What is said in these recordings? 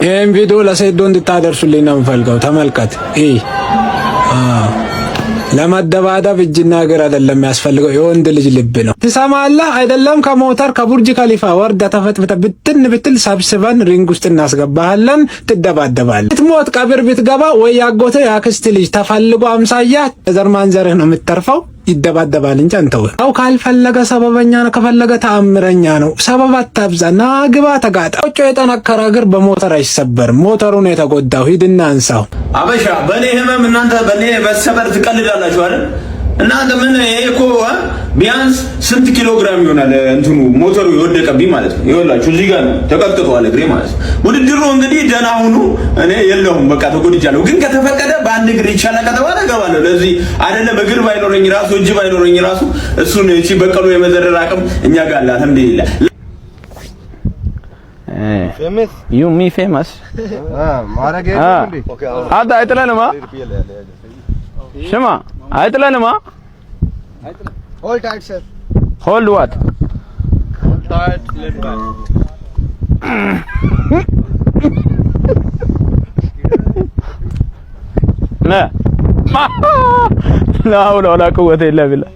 ይሄን ቪዲዮ ለሴዶ እንድታደርሱልኝ ነው የምፈልገው። ተመልከት። ለመደባደብ እጅና እግር አይደለም የሚያስፈልገው፣ የወንድ ልጅ ልብ ነው። ትሰማለህ አይደለም? ከሞተር ከቡርጅ ከሊፋ ወርዳ ተፈጥፍተ ብትል ሰብስበን ሪንግ ውስጥ እናስገባሃለን። ትደባደባለህ። ብትሞት ቀብር ብትገባ ወይ ያጎተ ያክስት ልጅ ተፈልጎ አምሳያ ዘር ማንዘርህ ነው የምትተርፈው። ይደባደባል እንጂ አንተው አው ካልፈለገ ሰበበኛ ነው፣ ከፈለገ ተአምረኛ ነው። ሰበብ አታብዛ፣ ና ግባ፣ ተጋጣ። ቆጮ የጠነከረ እግር በሞተር አይሰበርም። ሞተሩ ነው የተጎዳው። ሂድና አንሳው። አበሻ በኔ ህመም እናንተ በኔ በሰበር ትቀልዳላችሁ አይደል? እናንተ ምን እኮ ቢያንስ ስንት ኪሎ ግራም ይሆናል እንትኑ ሞተሩ የወደቀብኝ ማለት ነው። ይኸውላችሁ እዚህ ጋር ነው ተቀጥቅጧል እግሬ ማለት ነው። ውድድሩ እንግዲህ ደህና ሁኑ። እኔ የለሁም በቃ ተጎድጃለሁ። ግን ከተፈቀደ በአንድ እግር ይቻላል ከተባለ እገባለሁ። ለዚህ አይደለም እግር ባይኖረኝ ራሱ እጅ ባይኖረኝ ራሱ እሱን እቺ በቀሉ የመዘረር አቅም እኛ ጋር አለ። አልሐምዱሊላህ። famous you me famous ማረገ እንዴ አዳ አይጥለንማ ሽማ አይጥለንማ hold tight sir hold what hold tight let back لا لا حول ولا قوة إلا بالله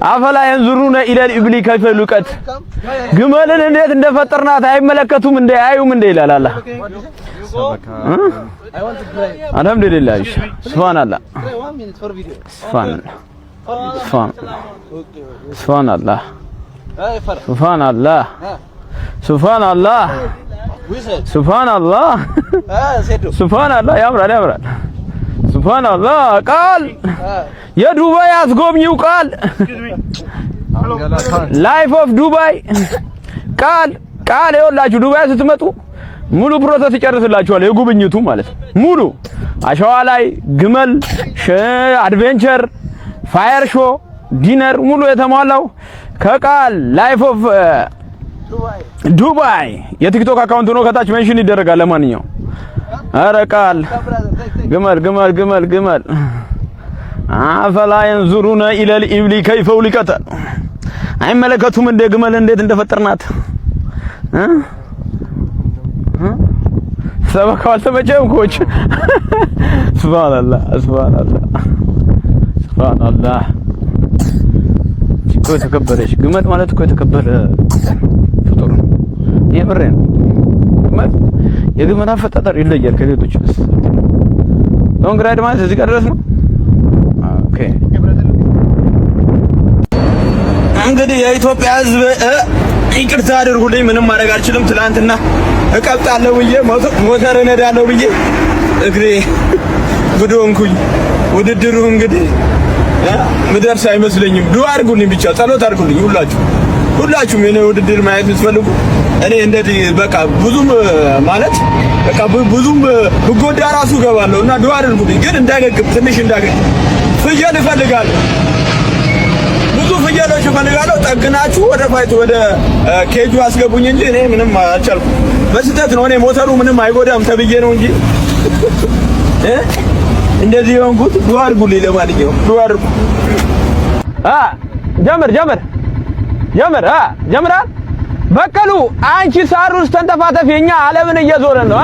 أفلا ينظرون إلى الإبل كيف خلقت ግመልን እንዴት እንደፈጠርናት አይመለከቱም እንዴ አዩም እንዴ ይላል አላህ አልহামዱሊላህ ሱብሃንአላህ ሱብሃንአላህ ሱብሃንአላህ ሱብሃንአላህ ሱብሃንአላህ ሱብሃንአላህ ያምራል ሱብሃንአላህ ቃል የዱባይ አስጎብኚው ቃል ላይፍ ኦፍ ዱባይ ቃል ይኸውላችሁ ዱባይ ስትመጡ ሙሉ ፕሮሰስ ይጨርስላችኋል። የጉብኝቱ ማለት ሙሉ አሸዋ ላይ ግመል አድቬንቸር ፋየር ሾ ዲነር ሙሉ የተሟላው ከቃል ላይፍ ኦፍ ዱባይ የቲክቶክ አካውንት ነው ከታች ሜንሽን ይደረጋል። ለማንኛውም ኧረ ቃል ግመል አፈላ ينظرون الى الابل كيف خلقت አይመለከቱም እንደ ግመል እንዴት እንደፈጠርናት ሰበካው አልተመቸም ኮች ሱብሃንአላህ እኮ የተከበረች ግመል ማለት እኮ የተከበረ ፍጡር ነው። የምሬን ግመል የግመል አፈጣጠር ይለያል ከሌሎች። ሎንግ ራይድ ማለት እዚህ ጋር ድረስ ነው። ኦኬ እንግዲህ የኢትዮጵያ ሕዝብ ይቅርታ አድርጉልኝ፣ ምንም ማድረግ አልችልም። ትላንትና እቀብጣለሁ ብዬ ሞተር እነዳለሁ ብዬ እግሬ ጉዶንኩኝ። ውድድሩ እንግዲህ ምደርስ አይመስለኝም። ዱአ አድርጉልኝ፣ ብቻ ጸሎት አድርጉልኝ። ሁላችሁም የኔ ውድድር ማየት የምትፈልጉ እኔ እንደዚህ በቃ ብዙም ማለት በቃ ብዙም ብጎዳ ራሱ ገባለሁ እና ዱአ አድርጉልኝ። ግን እንዳገግም ትንሽ እንዳገግም ፍየል እፈልጋለሁ፣ ብዙ ፍየሎች እፈልጋለሁ። ጠግናችሁ ወደ ፋይት ወደ ኬጁ አስገቡኝ እንጂ እኔ ምንም አልቻልኩም። በስተት ነው እኔ ሞተሩ ምንም አይጎዳም ተብዬ ነው እንጂ እንደዚህ የሆንኩት። ዱአ አድርጉልኝ። ለማንኛውም ዱአ አድርጉ። ጀምራ በቀሉ አንቺ ሳር ውስጥ ተንተፋተፍ። የኛ ዓለምን እየዞረ ነው።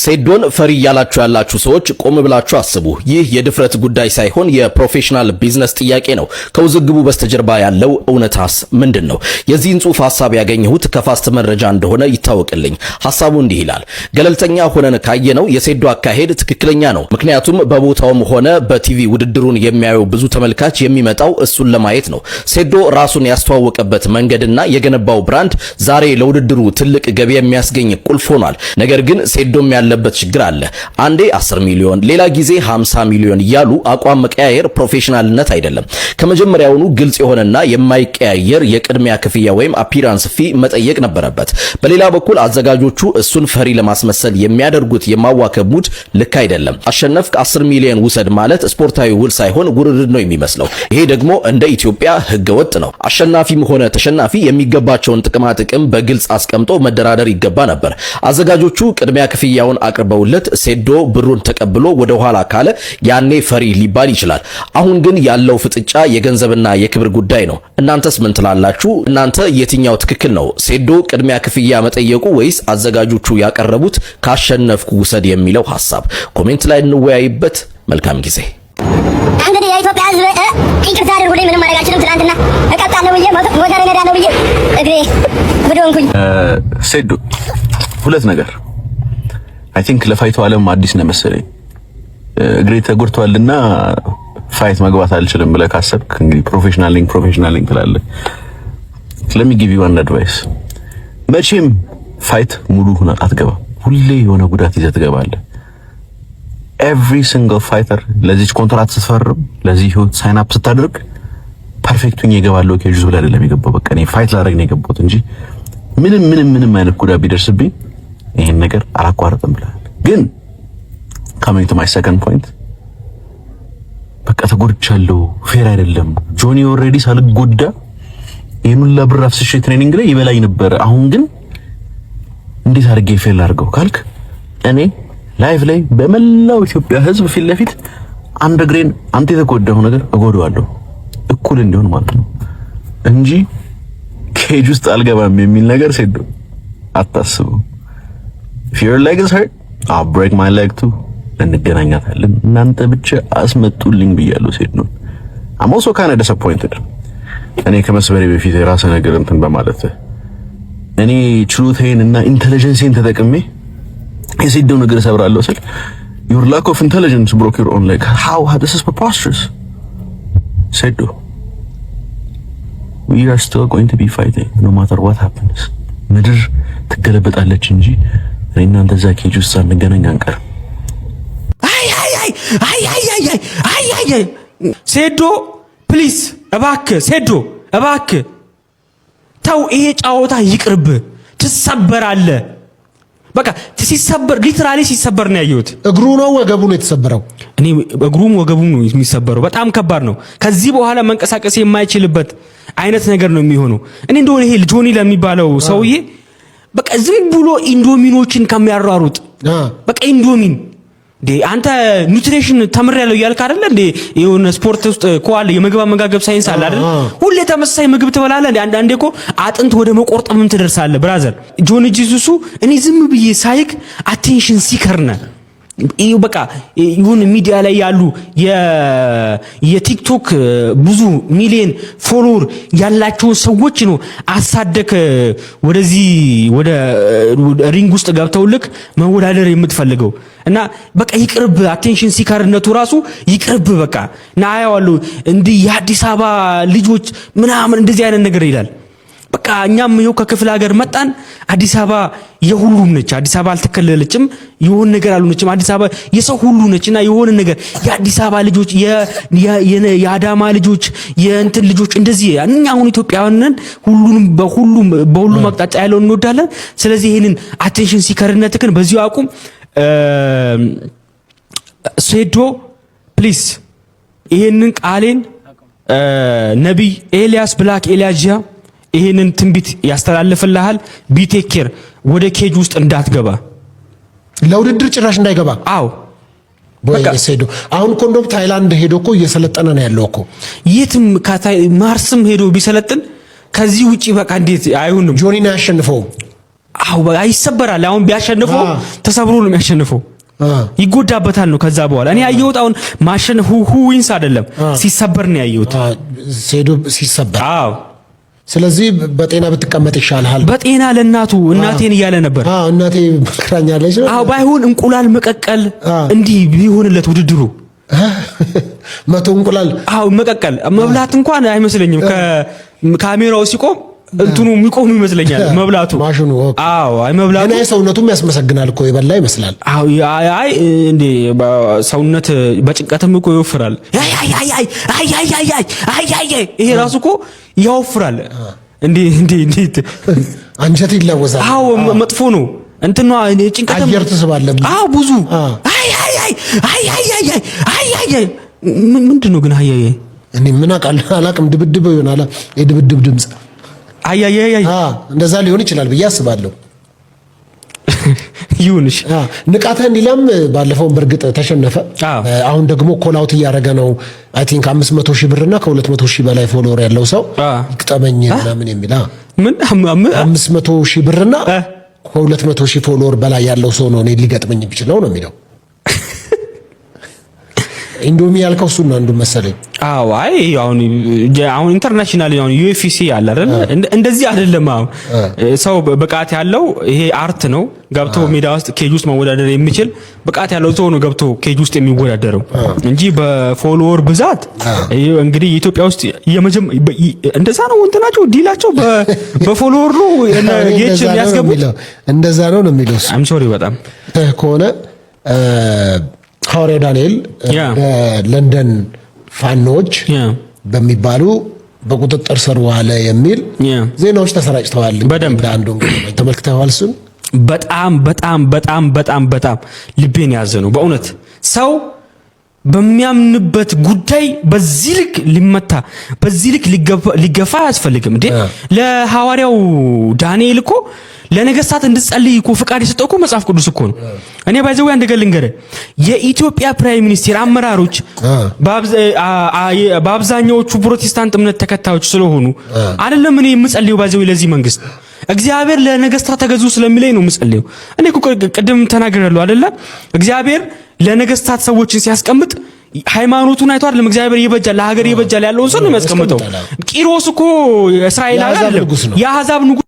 ሴዶን ፈሪ ያላችሁ ያላችሁ ሰዎች ቆም ብላችሁ አስቡ። ይህ የድፍረት ጉዳይ ሳይሆን የፕሮፌሽናል ቢዝነስ ጥያቄ ነው። ከውዝግቡ በስተጀርባ ያለው እውነታስ ምንድነው? የዚህን ጽሑፍ ሐሳብ ያገኘሁት ከፋስት መረጃ እንደሆነ ይታወቅልኝ። ሐሳቡ እንዲህ ይላል። ገለልተኛ ሆነን ካየነው የሴዶ አካሄድ ትክክለኛ ነው። ምክንያቱም በቦታውም ሆነ በቲቪ ውድድሩን የሚያየው ብዙ ተመልካች የሚመጣው እሱን ለማየት ነው። ሴዶ ራሱን ያስተዋወቀበት መንገድና የገነባው ብራንድ ዛሬ ለውድድሩ ትልቅ ገቢ የሚያስገኝ ቁልፍ ሆኗል። ነገር ግን ሴዶም ያለ ያለበት ችግር አለ። አንዴ 10 ሚሊዮን ሌላ ጊዜ 50 ሚሊዮን እያሉ አቋም መቀያየር ፕሮፌሽናልነት አይደለም። ከመጀመሪያውኑ ግልጽ የሆነና የማይቀያየር የቅድሚያ ክፍያ ወይም አፒራንስ ፊ መጠየቅ ነበረበት። በሌላ በኩል አዘጋጆቹ እሱን ፈሪ ለማስመሰል የሚያደርጉት የማዋከብ ሙድ ልክ አይደለም። አሸነፍክ 10 ሚሊዮን ውሰድ ማለት ስፖርታዊ ውል ሳይሆን ውርርድ ነው የሚመስለው። ይሄ ደግሞ እንደ ኢትዮጵያ ህገወጥ ነው። አሸናፊም ሆነ ተሸናፊ የሚገባቸውን ጥቅማ ጥቅም በግልጽ አስቀምጦ መደራደር ይገባ ነበር። አዘጋጆቹ ቅድሚያ ክፍያውን አቅርበውለት ሴዶ ብሩን ተቀብሎ ወደ ኋላ ካለ ያኔ ፈሪ ሊባል ይችላል። አሁን ግን ያለው ፍጥጫ የገንዘብና የክብር ጉዳይ ነው። እናንተስ ምን ትላላችሁ? እናንተ የትኛው ትክክል ነው? ሴዶ ቅድሚያ ክፍያ መጠየቁ ወይስ አዘጋጆቹ ያቀረቡት ካሸነፍኩ ውሰድ የሚለው ሐሳብ? ኮሜንት ላይ እንወያይበት። መልካም ጊዜ። እንግዲህ የኢትዮጵያ ህዝብ ይቅርታ አድርጉልኝ፣ ምንም ማድረግ አልችልም። ትናንትና እቀጣለሁ ብዬ ሞተር እነዳለሁ ብዬ እግሬ ጉድ ሆንኩኝ። ሴዶ ሁለት ነገር አይ ቲንክ ለፋይቱ ዓለም አዲስ ነው መሰለኝ። እግሬ ተጎድቷልና ፋይት መግባት አልችልም ብለህ ካሰብክ እንግዲህ ፕሮፌሽናል ሊንክ ትላለህ። let me give you one advice መቼም ፋይት ሙሉ ሆነ አትገባም። ሁሌ የሆነ ጉዳት ይዘህ ትገባለህ። every single fighter ለዚህ ኮንትራክት ስትፈርም ለዚህ ህይወት ሳይን አፕ ስታደርግ ፐርፌክት ሆኜ እገባለሁ ከጁዝ ብለህ አይደለም የገባው። በቃ እኔ ፋይት ላደርግ ነው የገባሁት እንጂ ምንም አይነት ጉዳት ቢደርስብኝ ይሄን ነገር አላቋርጥም ብለሃል። ግን coming to my second point በቃ ተጎድቻለሁ፣ ፌር አይደለም። ጆኒ ኦልሬዲ ሳልጎዳ ይሄንን ለብር አፍስሼ ትሬኒንግ ላይ ይበላኝ ነበር። አሁን ግን እንዴት አድርጌ ፌር ላድርገው ካልክ እኔ ላይቭ ላይ በመላው ኢትዮጵያ ህዝብ ፊት ለፊት አንድ እግሬን አንተ የተጎዳው ነገር እጎዳዋለሁ እኩል እንዲሆን ማለት ነው እንጂ ኬጅ ውስጥ አልገባም የሚል ነገር ሴዶ አታስቡ። if your leg is hurt I'll break my leg too። እንገናኛታለን። እናንተ ብቻ አስመጡልኝ ብያለሁ ሴዶ። I'm also kind of disappointed እኔ ከመስበሬ በፊት የራስ ነገር እንትን በማለት እኔ ችሎታዬን እና ኢንተለጀንሴን ተጠቅሜ የሴዶ ነገር ሰብራለሁ ስል your lack of intelligence broke your own leg. How this is preposterous. ሴዶ we are still going to be fighting no matter what happens። ምድር ትገለበጣለች እንጂ እናንተ እዛ ኬጅ ውስጥ አንገናኝ አንቀርም። አይ ሴዶ ፕሊዝ እባክህ ሴዶ እባክህ ተው፣ ይሄ ጫወታ ይቅርብ። ትሰበራለህ። በቃ ሲሰበር ሊትራሊ ሲሰበር ነው ያየሁት። እግሩ ነው ወገቡ ነው የተሰበረው። እኔ እግሩም ወገቡም ነው የሚሰበረው። በጣም ከባድ ነው። ከዚህ በኋላ መንቀሳቀስ የማይችልበት አይነት ነገር ነው የሚሆነው። እኔ እንደሆነ ይሄ ጆኒ ለሚባለው ሰውዬ በቃ ዝም ብሎ ኢንዶሚኖችን ከሚያሯሩጥ በቃ ኢንዶሚን አንተ ኒውትሪሽን ተምሬያለሁ እያልክ አይደለ እንዴ? የሆነ ስፖርት ውስጥ እኮ አለ የምግብ አመጋገብ ሳይንስ አለ አይደል? ሁሌ ተመሳሳይ ምግብ ትበላለህ እንዴ? አንዳንዴ እኮ አጥንት ወደ መቆርጠምም ትደርሳለህ ብራዘር። ጆኒ ጂሱሱ እኔ ዝም ብዬ ሳይክ አቴንሽን ሲከር ነህ። በቃ ይሁን ሚዲያ ላይ ያሉ የቲክቶክ ብዙ ሚሊዮን ፎሎወር ያላቸው ሰዎች ነው አሳደክ ወደዚህ ወደ ሪንግ ውስጥ ገብተውልክ መወዳደር የምትፈልገው እና በቃ ይቅርብ። አቴንሽን ሲከርነቱ ራሱ ይቅርብ። በቃ ናያዋሉ እንዲህ የአዲስ አበባ ልጆች ምናምን እንደዚህ አይነት ነገር ይላል። በቃ እኛም ይኸው ከክፍለ ሀገር መጣን። አዲስ አበባ የሁሉም ነች። አዲስ አበባ አልተከለለችም፣ የሆነ ነገር አልሆነችም። አዲስ አበባ የሰው ሁሉ ነችና የሆነ ነገር የአዲስ አበባ ልጆች የአዳማ ልጆች የእንትን ልጆች እንደዚህ እኛ አሁን ኢትዮጵያውያንን በሁሉም አቅጣጫ ያለውን እንወዳለን። ስለዚህ ይሄንን አቴንሽን ሲከርነትክን በዚሁ አቁም። ሴዶ ፕሊዝ ይሄንን ቃሌን ነብይ ኤልያስ ብላክ ኤልያጂያ ይሄንን ትንቢት ያስተላልፍልሃል። ቢቴኬር ወደ ኬጅ ውስጥ እንዳትገባ፣ ለውድድር ጭራሽ እንዳይገባ። አዎ በቃ ሴዶ አሁን እኮ እንደውም ታይላንድ ሄዶ እኮ እየሰለጠነ ነው ያለው እኮ። የትም ማርስም ሄዶ ቢሰለጥን ከዚህ ውጪ በቃ እንዴት አይሆንም? ጆኒ ነው ያሸንፈው። አዎ በቃ ይሰበራል። አሁን ቢያሸንፈው ተሰብሮ ነው የሚያሸንፈው። ይጎዳበታል ነው ከዛ በኋላ እኔ ያየሁት አሁን ማሸነፍ ዊንስ አይደለም ሲሰበር ነው ያየሁት። ሴዶ ሲሰበር። አዎ ስለዚህ በጤና ብትቀመጥ ይሻልሃል። በጤና ለእናቱ እናቴን እያለ ነበር። እናቴ መከራኛለች። አዎ ባይሆን እንቁላል መቀቀል እንዲህ ቢሆንለት ውድድሩ 100 እንቁላል መቀቀል መብላት እንኳን አይመስለኝም። ከካሜራው ሲቆም እንትኑ የሚቆም ይመስለኛል መብላቱ ማሽኑ። አዎ አይ መብላቱ እኔ ሰውነቱም ያስመሰግናል እኮ የበላ ይመስላል። አዎ አይ እንዴ ሰውነት በጭንቀትም እኮ ይወፍራል። አይ ይሄ ራሱ እኮ ያወፍራል። እንዴ አንጀት ይለወሳል። አዎ መጥፎ ነው እንትኗ ጭንቀትም አየር ትስባለህ። አዎ ብዙ አይ ምንድነው ግን አይ እኔ ምን አላቅም ድብድብ ይሆናል የድብድብ ድምጽ አይ እንደዛ ሊሆን ይችላል ብዬ አስባለሁ። ይሁንሽ ንቃተ ህሊናም ባለፈው በርግጥ ተሸነፈ። አሁን ደግሞ ኮላውት እያደረገ ነው። አይ ቲንክ 500 ሺህ ብርና ከ200 ሺህ በላይ ፎሎወር ያለው ሰው ይቅጠመኝ ምናምን የሚል ምን 500 ሺህ ብርና ከ200 ሺህ ፎሎወር በላይ ያለው ሰው ነው እኔ ሊገጥመኝ ይችላል ነው የሚለው። ኢንዶሚ ያልከው እሱን አንዱ መሰለኝ። አዎ አይ አሁን ኢንተርናሽናል UFC አለ አይደል? እንደዚህ አይደለም። አሁን ሰው ብቃት ያለው ይሄ አርት ነው ገብቶ ሜዳ ውስጥ ኬጅ ውስጥ መወዳደር የሚችል ብቃት ያለው ሰው ነው ገብቶ ኬጅ ውስጥ የሚወዳደረው እንጂ በፎሎወር ብዛት እንግዲህ ኢትዮጵያ ውስጥ እንደዛ ነው እንትናቸው ዲላቸው በፎሎወር ነው ጌች የሚያስገቡት እንደዛ ነው የሚለው። አም ሶሪ በጣም ከሆነ ሐዋርያው ዳንኤል በለንደን ፋኖች በሚባሉ በቁጥጥር ስር ዋለ የሚል ዜናዎች ተሰራጭተዋል። በደንብ አንዱ ተመልክተዋል። እሱን በጣም ልቤን ያዘነው በእውነት ሰው በሚያምንበት ጉዳይ በዚህ ልክ ሊመታ በዚህ ልክ ሊገፋ አያስፈልግም እንዴ። ለሐዋርያው ዳንኤል እኮ ለነገስታት እንድጸልይ እኮ ፍቃድ የሰጠው እኮ መጽሐፍ ቅዱስ እኮ ነው። እኔ ባይዘው አንድ ገል ልንገር የኢትዮጵያ ፕራይም ሚኒስትር አመራሮች በአብዛኛዎቹ ፕሮቴስታንት እምነት ተከታዮች ስለሆኑ አይደለም እኔ የምጸልየው ባይዘው ለዚህ መንግስት እግዚአብሔር ለነገስታት ተገዙ ስለሚለኝ ነው የምጸልየው። እኔ እኮ ቅድም ተናግሬያለሁ አይደለ? እግዚአብሔር ለነገስታት ሰዎችን ሲያስቀምጥ ሃይማኖቱን አይቶ አይደለም እግዚአብሔር ይበጃል ለሀገር ይበጃል ያለውን ሰው ነው የሚያስቀምጠው። ቂሮስ እኮ እስራኤል አይደለም የአሕዛብ ንጉስ